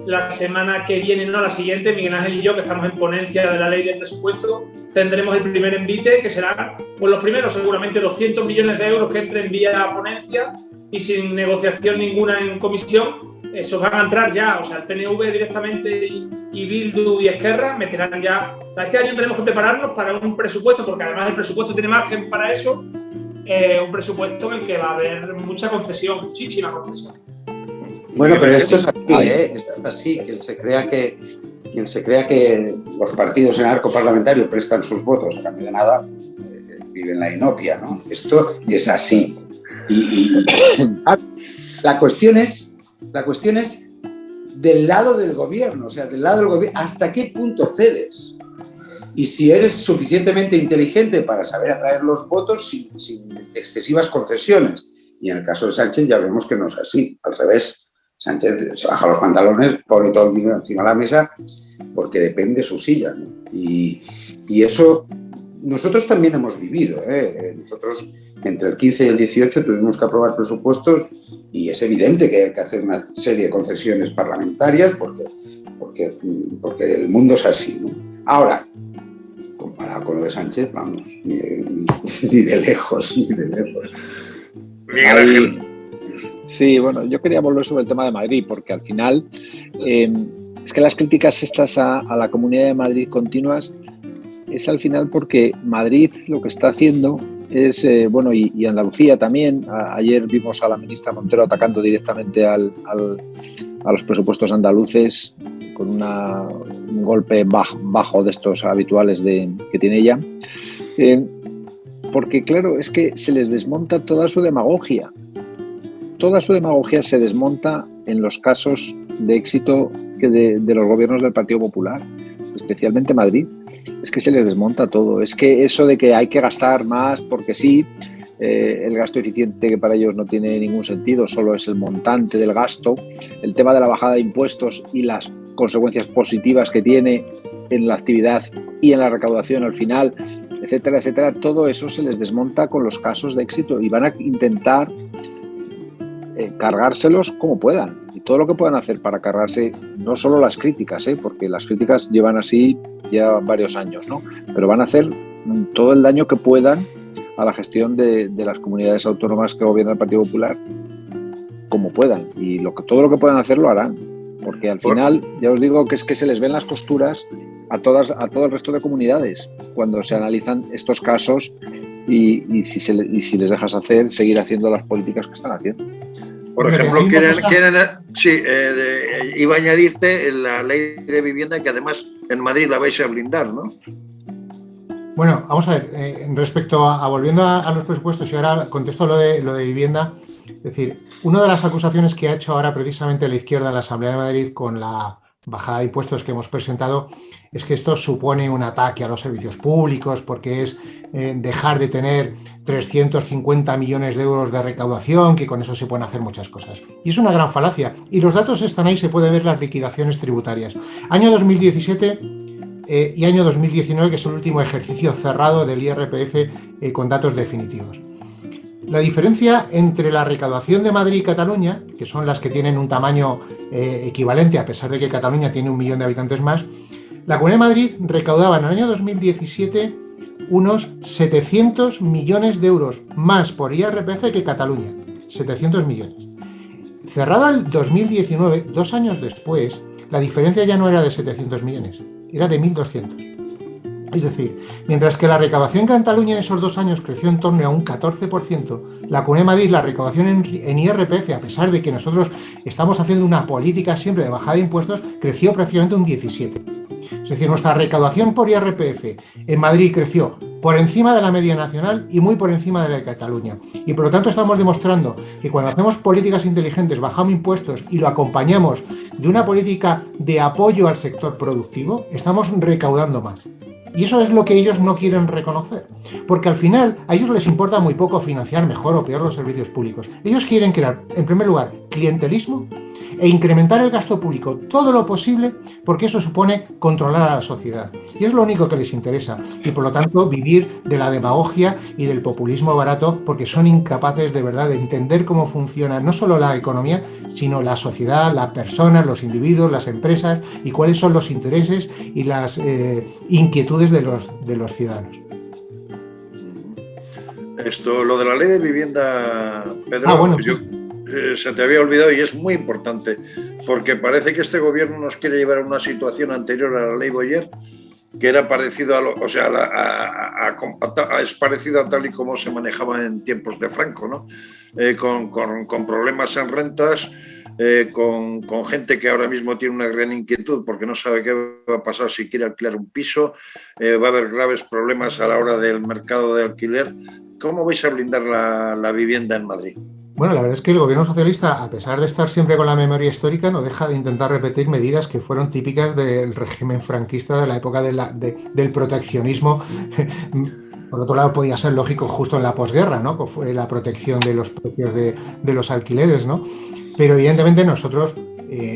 La semana que viene, no, la siguiente, Miguel Ángel y yo, que estamos en ponencia de la ley del presupuesto, tendremos el primer envite, que será, pues los primeros seguramente 200 millones de euros que entren vía ponencia y sin negociación ninguna en comisión. Esos van a entrar ya, o sea, el PNV directamente y Bildu y Esquerra meterán ya. Este año tenemos que prepararnos para un presupuesto, porque además el presupuesto tiene margen para eso, un presupuesto en el que va a haber mucha concesión, muchísima concesión. Bueno, pero esto es así, esto es así. Quien se crea que los partidos en el arco parlamentario prestan sus votos a cambio de nada, vive en la inopia, ¿no? Esto es así. Y la cuestión es del lado del gobierno, o sea, del lado del gobierno, ¿hasta qué punto cedes? Y si eres suficientemente inteligente para saber atraer los votos sin excesivas concesiones. Y en el caso de Sánchez ya vemos que no es así, al revés. Sánchez se baja los pantalones, pone todo el dinero encima de la mesa porque depende de su silla, ¿no? Y eso nosotros también hemos vivido, Nosotros entre el 15 y el 18 tuvimos que aprobar presupuestos y es evidente que hay que hacer una serie de concesiones parlamentarias porque el mundo es así, ¿no? Ahora, comparado con lo de Sánchez, vamos, ni de lejos. Miguel Ángel. Sí, bueno, yo quería volver sobre el tema de Madrid, porque al final es que las críticas estas a la Comunidad de Madrid continuas es al final porque Madrid lo que está haciendo es, y Andalucía también. Ayer vimos a la ministra Montero atacando directamente a los presupuestos andaluces con un golpe bajo de estos habituales que tiene ella. Porque claro, es que se les desmonta toda su demagogia. Toda su demagogia se desmonta en los casos de éxito de los gobiernos del Partido Popular, especialmente Madrid. Es que se les desmonta todo. Es que eso de que hay que gastar más porque sí, el gasto eficiente, que para ellos no tiene ningún sentido, solo es el montante del gasto, el tema de la bajada de impuestos y las consecuencias positivas que tiene en la actividad y en la recaudación al final, etcétera, etcétera, todo eso se les desmonta con los casos de éxito y van a intentar cargárselos como puedan, y todo lo que puedan hacer para cargarse, no solo las críticas, porque las críticas llevan así ya varios años, ¿no? Pero van a hacer todo el daño que puedan a la gestión de las comunidades autónomas que gobierna el Partido Popular, como puedan, y todo lo que puedan hacer lo harán, porque al final ya os digo que es que se les ven las costuras a todo el resto de comunidades cuando se analizan estos casos y si les dejas seguir haciendo las políticas que están haciendo. Por ejemplo, iba a añadirte la ley de vivienda, que además en Madrid la vais a blindar, ¿no? Bueno, vamos a ver, respecto a volviendo a los presupuestos, y ahora contesto lo de vivienda, es decir, una de las acusaciones que ha hecho ahora precisamente la izquierda en la Asamblea de Madrid con la bajada de impuestos que hemos presentado es que esto supone un ataque a los servicios públicos porque es dejar de tener 350 millones de euros de recaudación, que con eso se pueden hacer muchas cosas. Y es una gran falacia. Y los datos están ahí, se puede ver las liquidaciones tributarias. Año 2017 y año 2019, que es el último ejercicio cerrado del IRPF con datos definitivos. La diferencia entre la recaudación de Madrid y Cataluña, que son las que tienen un tamaño equivalente, a pesar de que Cataluña tiene 1 millón de habitantes más, la Comunidad de Madrid recaudaba en el año 2017 unos 700 millones de euros más por IRPF que Cataluña. 700 millones. Cerrado el 2019, 2 años después, la diferencia ya no era de 700 millones, era de 1.200. Es decir, mientras que la recaudación en Cataluña en esos 2 años creció en torno a un 14%, la Comunidad de Madrid, la recaudación en IRPF, a pesar de que nosotros estamos haciendo una política siempre de bajada de impuestos, creció prácticamente un 17%. Es decir, nuestra recaudación por IRPF en Madrid creció por encima de la media nacional y muy por encima de la de Cataluña. Y por lo tanto estamos demostrando que cuando hacemos políticas inteligentes, bajamos impuestos y lo acompañamos de una política de apoyo al sector productivo, estamos recaudando más. Y eso es lo que ellos no quieren reconocer, porque al final a ellos les importa muy poco financiar mejor o peor los servicios públicos. Ellos quieren crear, en primer lugar, clientelismo e incrementar el gasto público todo lo posible, porque eso supone controlar a la sociedad. Y es lo único que les interesa. Y por lo tanto vivir de la demagogia y del populismo barato, porque son incapaces de verdad de entender cómo funciona no solo la economía, sino la sociedad, las personas, los individuos, las empresas y cuáles son los intereses y las inquietudes de los ciudadanos. Lo de la ley de vivienda, Pedro, bueno, se te había olvidado y es muy importante, porque parece que este gobierno nos quiere llevar a una situación anterior a la ley Boyer, que era parecido es parecido a tal y como se manejaba en tiempos de Franco, ¿no? Con problemas en rentas, con gente que ahora mismo tiene una gran inquietud porque no sabe qué va a pasar si quiere alquilar un piso, va a haber graves problemas a la hora del mercado de alquiler. ¿Cómo vais a blindar la vivienda en Madrid? Bueno, la verdad es que el gobierno socialista, a pesar de estar siempre con la memoria histórica, no deja de intentar repetir medidas que fueron típicas del régimen franquista, de la época del proteccionismo. Por otro lado, podía ser lógico justo en la posguerra, ¿no? Que fue la protección de los precios de los alquileres, ¿no? Pero evidentemente nosotros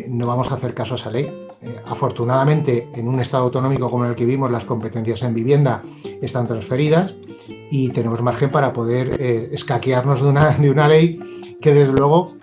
no vamos a hacer caso a esa ley. Afortunadamente, en un estado autonómico como el que vivimos, las competencias en vivienda están transferidas y tenemos margen para poder escaquearnos de una ley que desde luego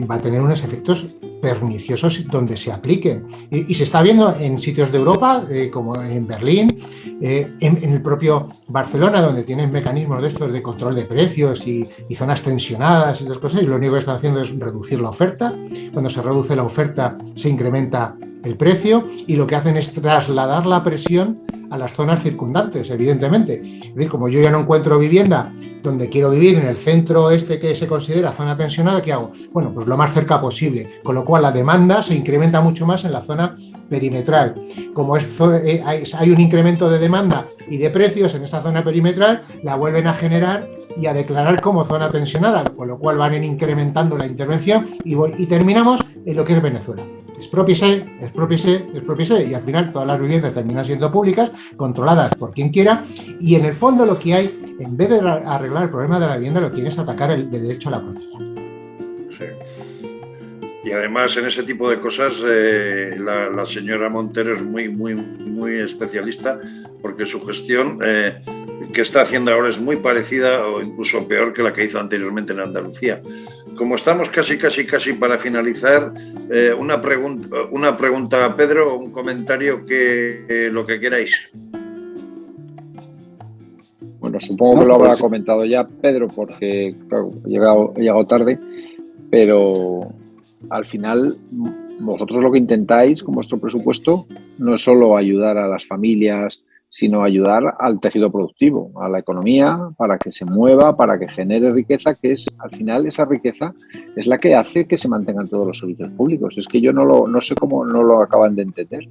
va a tener unos efectos perniciosos donde se apliquen. Y se está viendo en sitios de Europa, como en Berlín, en el propio Barcelona, donde tienen mecanismos de estos de control de precios y zonas tensionadas y esas cosas, y lo único que están haciendo es reducir la oferta. Cuando se reduce la oferta, se incrementa el precio y lo que hacen es trasladar la presión a las zonas circundantes, evidentemente. Es decir, como yo ya no encuentro vivienda donde quiero vivir, en el centro que se considera zona tensionada, ¿qué hago? Bueno, pues lo más cerca posible, con lo cual la demanda se incrementa mucho más en la zona perimetral. Como hay un incremento de demanda y de precios en esta zona perimetral, la vuelven a generar y a declarar como zona tensionada, con lo cual van incrementando la intervención y terminamos en lo que es Venezuela. Expropiese, y al final todas las viviendas terminan siendo públicas, controladas por quien quiera, y en el fondo lo que hay, en vez de arreglar el problema de la vivienda, lo que quiere es atacar el derecho a la propiedad. Sí. Y además en ese tipo de cosas la señora Montero es muy especialista, porque su gestión que está haciendo ahora es muy parecida o incluso peor que la que hizo anteriormente en Andalucía. Como estamos casi para finalizar, una pregunta a Pedro, un comentario, lo que queráis. Bueno, supongo que lo habrá comentado ya Pedro, porque claro, he llegado tarde, pero al final vosotros lo que intentáis con vuestro presupuesto no es solo ayudar a las familias, sino ayudar al tejido productivo, a la economía, para que se mueva, para que genere riqueza, que es, al final, esa riqueza es la que hace que se mantengan todos los servicios públicos. Es que yo no sé cómo no lo acaban de entender.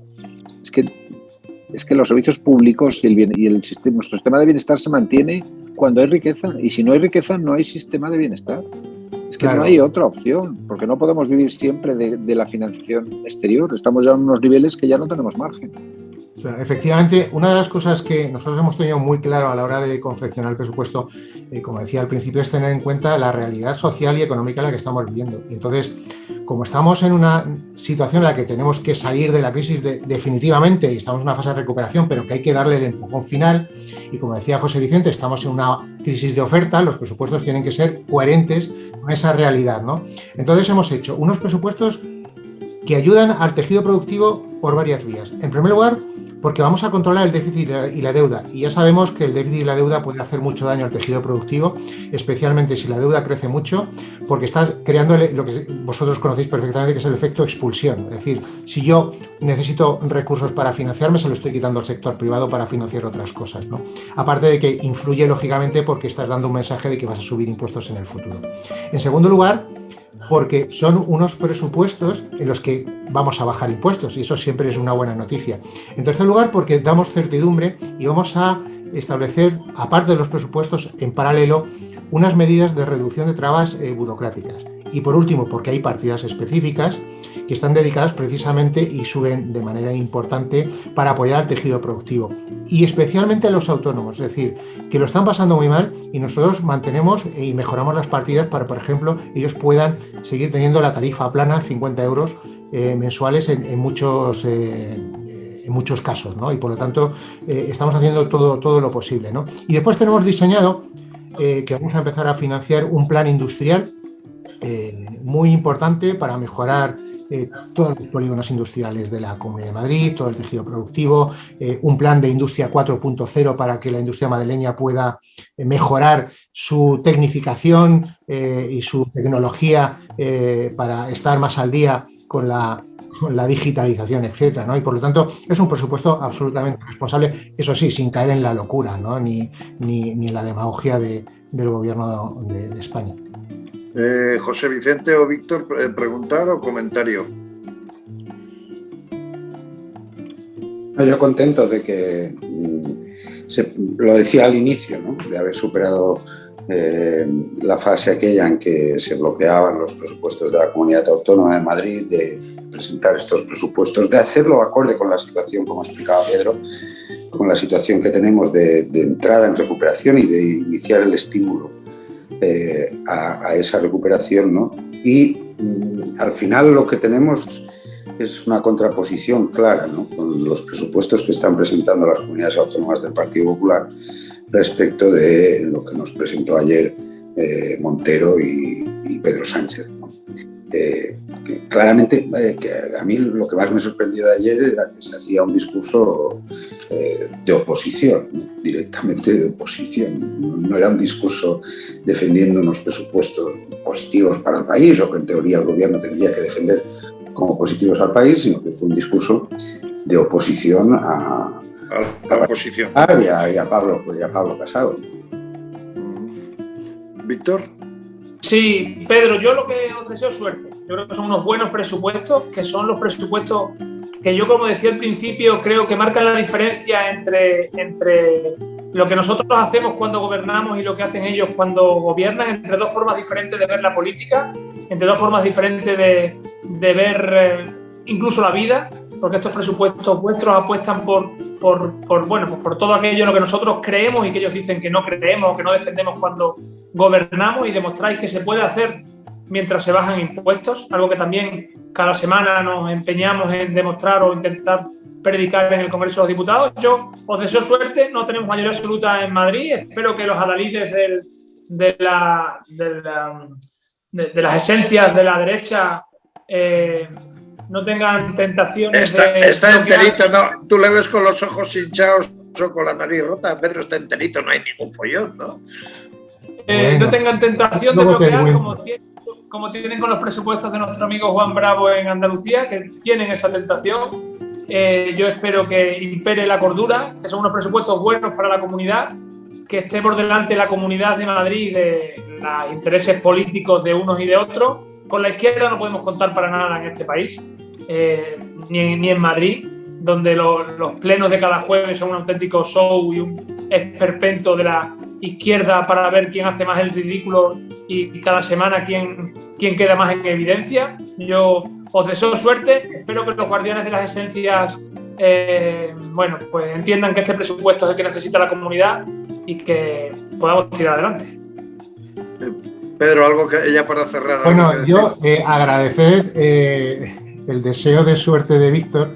Es que los servicios públicos y nuestro sistema de bienestar se mantiene cuando hay riqueza, y si no hay riqueza no hay sistema de bienestar. Es que claro, no hay otra opción, porque no podemos vivir siempre de la financiación exterior. Estamos ya en unos niveles que ya no tenemos margen. Claro, efectivamente, una de las cosas que nosotros hemos tenido muy claro a la hora de confeccionar el presupuesto, como decía al principio, es tener en cuenta la realidad social y económica en la que estamos viviendo. Y entonces, como estamos en una situación en la que tenemos que salir de la crisis definitivamente, y estamos en una fase de recuperación, pero que hay que darle el empujón final, y como decía José Vicente, estamos en una crisis de oferta, los presupuestos tienen que ser coherentes con esa realidad, ¿no? Entonces hemos hecho unos presupuestos que ayudan al tejido productivo por varias vías. En primer lugar, porque vamos a controlar el déficit y la deuda. Y ya sabemos que el déficit y la deuda puede hacer mucho daño al tejido productivo, especialmente si la deuda crece mucho, porque está creando lo que vosotros conocéis perfectamente, que es el efecto expulsión. Es decir, si yo necesito recursos para financiarme, se lo estoy quitando al sector privado para financiar otras cosas, ¿no? Aparte de que influye, lógicamente, porque estás dando un mensaje de que vas a subir impuestos en el futuro. En segundo lugar, porque son unos presupuestos en los que vamos a bajar impuestos, y eso siempre es una buena noticia. En tercer lugar, porque damos certidumbre y vamos a establecer, aparte de los presupuestos, en paralelo, unas medidas de reducción de trabas burocráticas. Y por último, porque hay partidas específicas que están dedicadas precisamente y suben de manera importante para apoyar al tejido productivo y especialmente a los autónomos, es decir, que lo están pasando muy mal y nosotros mantenemos y mejoramos las partidas para, por ejemplo, ellos puedan seguir teniendo la tarifa plana, 50 euros mensuales en muchos casos, ¿no? Y por lo tanto estamos haciendo todo lo posible, ¿no? Y después tenemos diseñado que vamos a empezar a financiar un plan industrial muy importante para mejorar todos los polígonos industriales de la Comunidad de Madrid, todo el tejido productivo, un plan de industria 4.0 para que la industria madrileña pueda mejorar su tecnificación y su tecnología para estar más al día con la digitalización, etcétera, ¿no? Y por lo tanto es un presupuesto absolutamente responsable, eso sí, sin caer en la locura, ¿no? ni en la demagogia del gobierno de España. José Vicente o Víctor, preguntar o comentario. Yo contento de que lo decía al inicio, ¿no? De haber superado la fase aquella en que se bloqueaban los presupuestos de la Comunidad Autónoma de Madrid, de presentar estos presupuestos, de hacerlo acorde con la situación, como explicaba Pedro, con la situación que tenemos de entrada en recuperación y de iniciar el estímulo a esa recuperación, ¿no? Y al final lo que tenemos es una contraposición clara, ¿no? Con los presupuestos que están presentando las comunidades autónomas del Partido Popular respecto de lo que nos presentó ayer Montero y Pedro Sánchez, ¿no? Claramente, a mí lo que más me sorprendió de ayer era que se hacía un discurso de oposición, ¿no? Directamente de oposición. No era un discurso defendiendo unos presupuestos positivos para el país o que en teoría el gobierno tendría que defender como positivos al país, sino que fue un discurso de oposición a la oposición y a Pablo Casado. Víctor. Sí, Pedro, yo lo que os deseo suerte. Yo creo que son unos buenos presupuestos, que son los presupuestos que yo, como decía al principio, creo que marcan la diferencia entre lo que nosotros hacemos cuando gobernamos y lo que hacen ellos cuando gobiernan, entre dos formas diferentes de ver la política, entre dos formas diferentes de ver incluso la vida, porque estos presupuestos vuestros apuestan por todo aquello en lo que nosotros creemos y que ellos dicen que no creemos o que no defendemos cuando gobernamos, y demostráis que se puede hacer mientras se bajan impuestos, algo que también cada semana nos empeñamos en demostrar o intentar predicar en el Congreso de los Diputados. Yo os deseo suerte, no tenemos mayoría absoluta en Madrid, espero que los adalides de las esencias de la derecha no tengan tentaciones. Está enterito, ¿no? Tú le ves con los ojos hinchados o con la nariz rota. Pedro está enterito, no hay ningún follón, ¿no? No tengan tentación de bloquear como tienen con los presupuestos de nuestro amigo Juan Bravo en Andalucía, que tienen esa tentación. Yo espero que impere la cordura, que son unos presupuestos buenos para la comunidad, que esté por delante la Comunidad de Madrid de los intereses políticos de unos y de otros. Con la izquierda no podemos contar para nada en este país, ni en Madrid, donde los plenos de cada jueves son un auténtico show y un esperpento de la izquierda para ver quién hace más el ridículo y cada semana quién queda más en evidencia. Yo os deseo suerte, espero que los guardianes de las esencias pues entiendan que este presupuesto es el que necesita la comunidad y que podamos tirar adelante. Pedro, algo que ya para cerrar. Bueno, yo agradecer el deseo de suerte de Víctor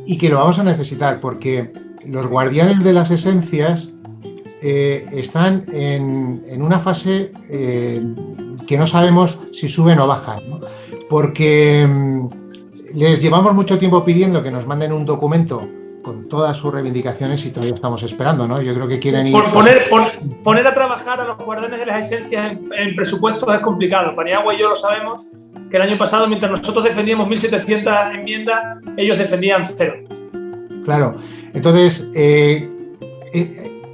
y que lo vamos a necesitar porque los guardianes de las esencias están en una fase que no sabemos si suben o bajan, ¿no? Porque les llevamos mucho tiempo pidiendo que nos manden un documento con todas sus reivindicaciones y todavía estamos esperando, ¿no? Yo creo que quieren ir... Poner a trabajar a los guardianes de las esencias en presupuestos es complicado. Paniagua y yo lo sabemos, que el año pasado, mientras nosotros defendíamos 1.700 enmiendas, ellos defendían 0. Claro. Entonces,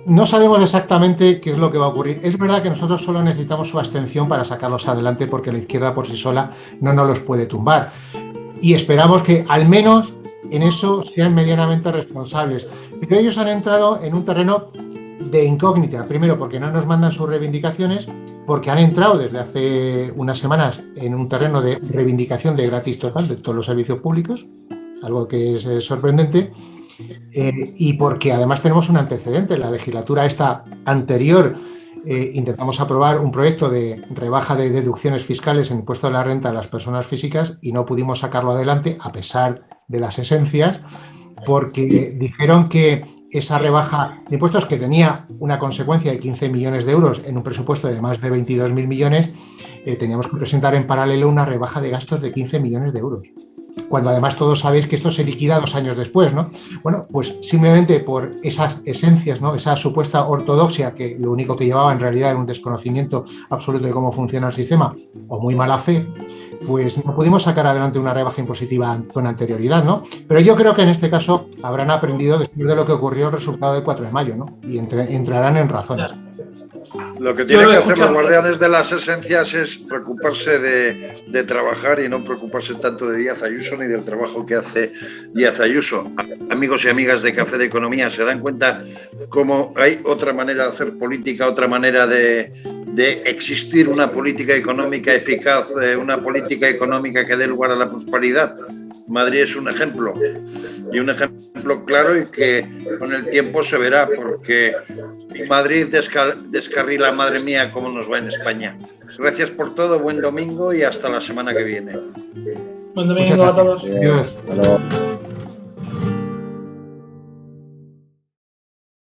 no sabemos exactamente qué es lo que va a ocurrir. Es verdad que nosotros solo necesitamos su abstención para sacarlos adelante porque la izquierda por sí sola no nos los puede tumbar. Y esperamos que al menos en eso sean medianamente responsables. Pero ellos han entrado en un terreno de incógnita. Primero, porque no nos mandan sus reivindicaciones. porque han entrado desde hace unas semanas en un terreno de reivindicación de gratis total de todos los servicios públicos, algo que es sorprendente, y porque además tenemos un antecedente. En la legislatura esta anterior intentamos aprobar un proyecto de rebaja de deducciones fiscales en impuesto de la renta a las personas físicas y no pudimos sacarlo adelante a pesar de las esencias, porque dijeron que esa rebaja de impuestos, que tenía una consecuencia de 15 millones de euros en un presupuesto de más de 22.000 millones, teníamos que presentar en paralelo una rebaja de gastos de 15 millones de euros. Cuando además todos sabéis que esto se liquida 2 años después, ¿no? Bueno, pues simplemente por esas esencias, ¿no? Esa supuesta ortodoxia, que lo único que llevaba en realidad era un desconocimiento absoluto de cómo funciona el sistema, o muy mala fe, pues no pudimos sacar adelante una rebaja impositiva con anterioridad, ¿no? Pero yo creo que en este caso habrán aprendido después de lo que ocurrió el resultado del 4 de mayo, ¿no? Y entrarán en razones. Lo que tienen que hacer los guardianes de las esencias es preocuparse de trabajar y no preocuparse tanto de Díaz Ayuso ni del trabajo que hace Díaz Ayuso. Amigos y amigas de Café de Economía, ¿se dan cuenta cómo hay otra manera de hacer política, otra manera de existir una política económica eficaz, una política económica que dé lugar a la prosperidad? Madrid es un ejemplo, y un ejemplo claro, y que con el tiempo se verá, porque Madrid descarrila, madre mía, cómo nos va en España. Gracias por todo, buen domingo y hasta la semana que viene. Buen domingo a todos. Adiós.